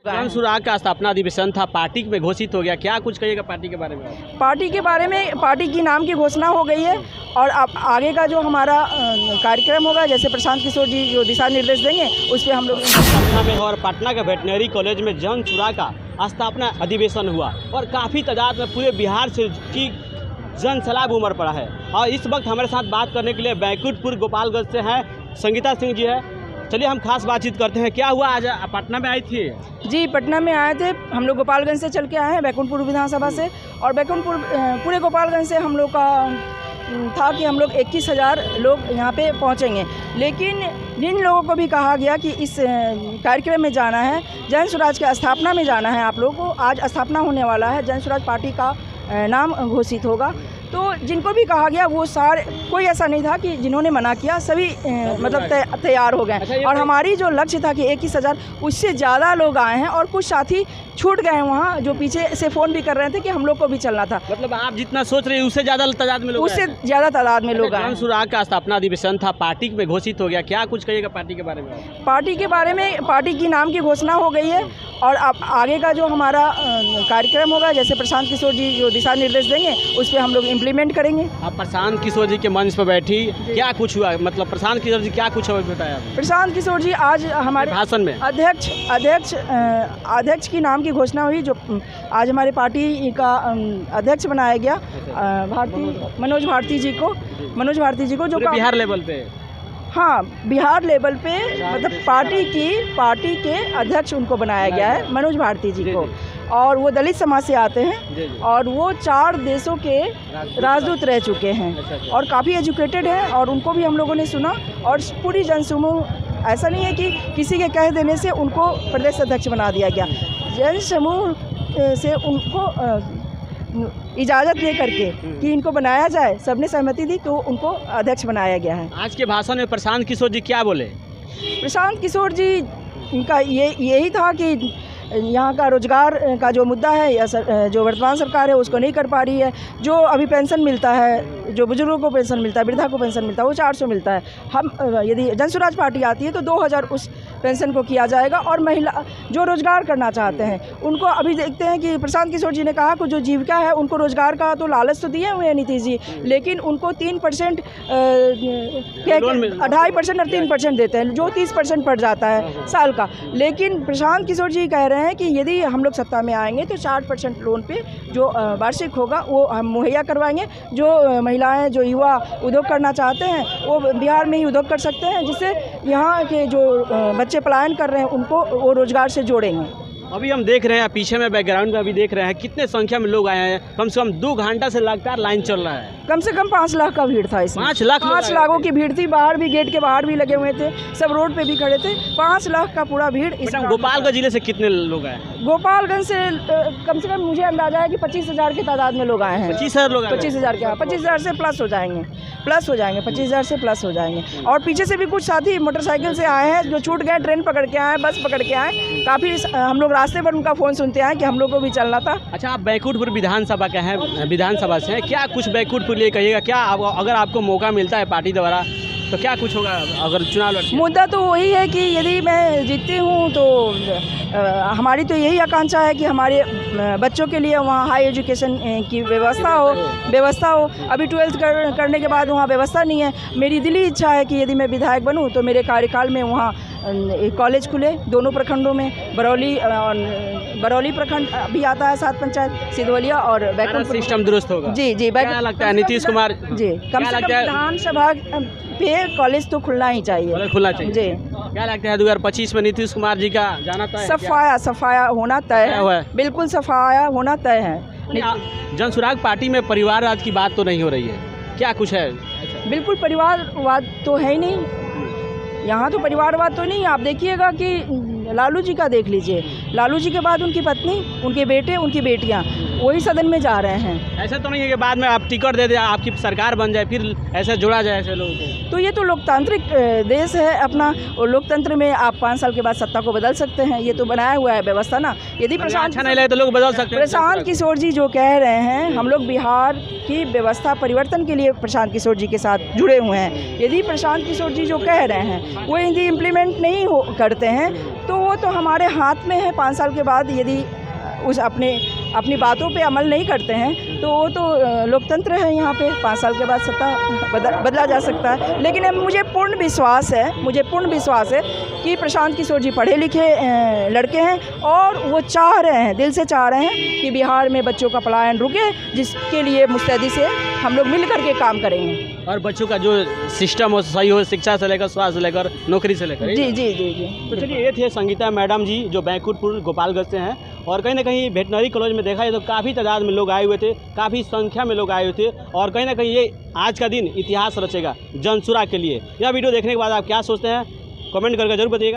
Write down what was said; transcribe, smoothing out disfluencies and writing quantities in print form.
जन सुराग का स्थापना अधिवेशन था, पार्टी में घोषित हो गया, क्या कुछ कहिएगा पार्टी के बारे में? पार्टी के बारे में पार्टी की नाम की घोषणा हो गई है और अब आगे का जो हमारा कार्यक्रम होगा, जैसे प्रशांत किशोर जी जो दिशा निर्देश देंगे उस पर हम लोग पटना में और पटना के वेटनरी कॉलेज में जन सुराग का स्थापना अधिवेशन हुआ और काफ़ी तादाद में पूरे बिहार से की जन सैलाब उमड़ पड़ा है। और इस वक्त हमारे साथ बात करने के लिए बैकुंठपुर गोपालगंज से हैं संगीता सिंह जी है। चलिए हम खास बातचीत करते हैं। क्या हुआ, आज पटना में आई थी? जी, पटना में आए थे हम लोग, गोपालगंज से चल के आए हैं बैकुंठपुर विधानसभा से। और बैकुंठपुर पूरे गोपालगंज से हम लोग का था कि हम लोग 21,000 लोग यहाँ पे पहुँचेंगे, लेकिन जिन लोगों को भी कहा गया कि इस कार्यक्रम में जाना है, जन स्वराज की स्थापना में जाना है, आप लोगों को आज स्थापना होने वाला है, जन स्वराज पार्टी का नाम घोषित होगा, तो जिनको भी कहा गया वो सारे, कोई ऐसा नहीं था कि जिन्होंने मना किया, सभी मतलब तैयार हो गए। और हमारी जो लक्ष्य था कि 21,000, उससे ज़्यादा लोग आए हैं और कुछ साथी छूट गए हैं वहाँ, जो पीछे से फ़ोन भी कर रहे थे कि हम लोग को भी चलना था। मतलब आप जितना सोच रहे हैं उससे ज़्यादा तादाद में लोग, उससे ज़्यादा तादाद में लोग आए। जन सुराग का स्थापना अधिवेशन था, पार्टी में घोषित हो गया, क्या कुछ कहिएगा पार्टी के बारे में? पार्टी के बारे में पार्टी की नाम की घोषणा हो गई है और अब आगे का जो हमारा कार्यक्रम होगा, जैसे प्रशांत किशोर जी जो दिशा निर्देश देंगे उस पर हम लोग इम्प्लीमेंट करेंगे। आप प्रशांत किशोर जी के मंच पर बैठी, क्या कुछ हुआ? मतलब प्रशांत किशोर जी क्या कुछ बताया? प्रशांत किशोर जी आज हमारे भाषण में अध्यक्ष की नाम की घोषणा हुई, जो आज हमारे पार्टी का अध्यक्ष बनाया गया मनोज भारती जी को जो बिहार लेवल पे, हाँ, बिहार लेवल पे मतलब पार्टी के अध्यक्ष उनको बनाया गया है, मनोज भारती जी को। और वो दलित समाज से आते हैं और वो 4 देशों के राजदूत रह चुके हैं और काफ़ी एजुकेटेड हैं, और उनको भी हम लोगों ने सुना। और पूरी जनसमूह, ऐसा नहीं है कि किसी के कह देने से उनको प्रदेश अध्यक्ष बना दिया गया, जनसमूह से उनको इजाज़त दे करके कि इनको बनाया जाए, सबने सहमति दी तो उनको अध्यक्ष बनाया गया है। आज के भाषण में प्रशांत किशोर जी क्या बोले? प्रशांत किशोर जी का यही था कि यहाँ का रोजगार का जो मुद्दा है, या जो वर्तमान सरकार है उसको नहीं कर पा रही है। जो अभी पेंशन मिलता है, जो बुजुर्गों को पेंशन मिलता है, वृद्धा को पेंशन मिलता है, वो 400 मिलता है। हम यदि जन स्वराज पार्टी आती है तो 2,000 उस पेंशन को किया जाएगा। और महिला जो रोज़गार करना चाहते हैं उनको, अभी देखते हैं कि प्रशांत किशोर जी ने कहा कि जो जीविका है उनको रोज़गार का तो लालच तो दिए हुए हैं नीतीश जी, लेकिन उनको 3% 2.5% और 3% देते हैं, जो 30% पड़ जाता है साल का। लेकिन प्रशांत किशोर जी कह रहे हैं कि यदि हम लोग सत्ता में आएंगे तो 60% लोन पे जो वार्षिक होगा वो हम मुहैया करवाएंगे। जो महिलाएं, जो युवा उद्योग करना चाहते हैं वो बिहार में ही उद्योग कर सकते हैं, जिससे यहाँ के जो बच्चे पलायन कर रहे हैं उनको वो रोजगार से जोड़ेंगे। अभी हम देख रहे हैं पीछे में बैकग्राउंड में, अभी देख रहे हैं कितने संख्या में लोग आए हैं। कम से कम 2 घंटा से लगातार लाइन चल रहा है। कम से कम 5 लाख का भीड़ था इसमें। 5 लाखों की भीड़ थी। बाहर भी, गेट के बाहर भी लगे हुए थे, सब रोड पे भी खड़े थे। 5 लाख का पूरा भीड़। गोपालगंज जिले से कितने लोग आए? गोपालगंज से कम से कम मुझे अंदाजा है कि 25,000 की तादाद में लोग आए हैं। 25,000 लोग? 25,000 के, 25,000 से प्लस हो जाएंगे 25,000 से प्लस हो जाएंगे। और पीछे से भी कुछ साथी मोटरसाइकिल से आए हैं जो छूट गए, ट्रेन पकड़ के आए, बस पकड़ के आए। काफ़ी हम लोग रास्ते पर उनका फ़ोन सुनते हैं कि हम लोग को भी चलना था। अच्छा, आप बैकुंठपुर विधानसभा के हैं, विधानसभा से हैं, क्या कुछ बैकुंठपुर लिए कहिएगा? क्या अगर आपको मौका मिलता है पार्टी द्वारा तो क्या कुछ होगा अगर चुनाव लड़ते? मुद्दा तो वही है कि यदि मैं जीतती हूँ तो हमारी तो यही आकांक्षा है कि हमारे बच्चों के लिए वहाँ हाई एजुकेशन की व्यवस्था हो। अभी 12th करने के बाद वहाँ व्यवस्था नहीं है। मेरी दिली इच्छा है कि यदि मैं विधायक बनूँ तो मेरे कार्यकाल में वहाँ एक कॉलेज खुले, दोनों प्रखंडों में। बरौली प्रखंड अभी आता है 7 पंचायत, सिधवलिया और बैकुंठपुर। सिस्टम दुरुस्त होगा। जी। क्या लगता है नीतीश कुमार जी, कम से कम विधानसभा पे कॉलेज तो खुलना ही चाहिए। खुलना चाहिए जी। क्या लगता है 2025 में नीतीश कुमार जी का जाना तय है? सफाया होना तय है। बिल्कुल सफाया होना तय है। जन सुराग पार्टी में परिवारवाद की बात तो नहीं हो रही है, क्या कुछ है? बिल्कुल परिवारवाद तो है ही नहीं, यहाँ तो परिवारवाद तो नहीं। आप देखिएगा कि लालू जी का देख लीजिए, लालू जी के बाद उनकी पत्नी, उनके बेटे, उनकी बेटियाँ वही सदन में जा रहे हैं। ऐसा तो नहीं है कि बाद में आप टिकट दे दें, आपकी सरकार बन जाए, फिर ऐसा जोड़ा जाए ऐसे लोगों को? तो ये तो लोकतांत्रिक देश है अपना, और लोकतंत्र में आप 5 साल के बाद सत्ता को बदल सकते हैं, ये तो बनाया हुआ है व्यवस्था ना। यदि प्रशांत अच्छा नहीं लगे तो लोग बदल सकते हैं। प्रशांत किशोर जी जो कह रहे हैं, हम लोग बिहार की व्यवस्था परिवर्तन के लिए प्रशांत किशोर जी के साथ जुड़े हुए हैं। यदि प्रशांत किशोर जी जो कह रहे हैं वो यदि इम्प्लीमेंट नहीं करते हैं तो तो वो तो हमारे हाथ में है। 5 साल के बाद यदि उस अपनी बातों पे अमल नहीं करते हैं तो वो तो लोकतंत्र है यहाँ पे। 5 साल के बाद सत्ता बदला जा सकता है। लेकिन मुझे पूर्ण विश्वास है कि प्रशांत किशोर जी पढ़े लिखे लड़के हैं और वो चाह रहे हैं, दिल से चाह रहे हैं कि बिहार में बच्चों का पलायन रुके, जिसके लिए मुस्तैदी से हम लोग मिल करके काम करेंगे और बच्चों का जो सिस्टम हो सही हो, शिक्षा से लेकर स्वास्थ्य से लेकर नौकरी से लेकर। जी जी जी जी। तो चलिए, ये थे संगीता मैडम जी जो बैंकुटपुर गोपालगंज से हैं। और कहीं ना कहीं वेटनरी कॉलेज में देखा जाए तो काफ़ी तादाद में लोग आए हुए थे, काफ़ी संख्या में लोग आए हुए थे। और कहीं ना कहीं ये आज का दिन इतिहास रचेगा जनसुराग के लिए। यह वीडियो देखने के बाद आप क्या सोचते हैं कमेंट करके जरूर बताइएगा।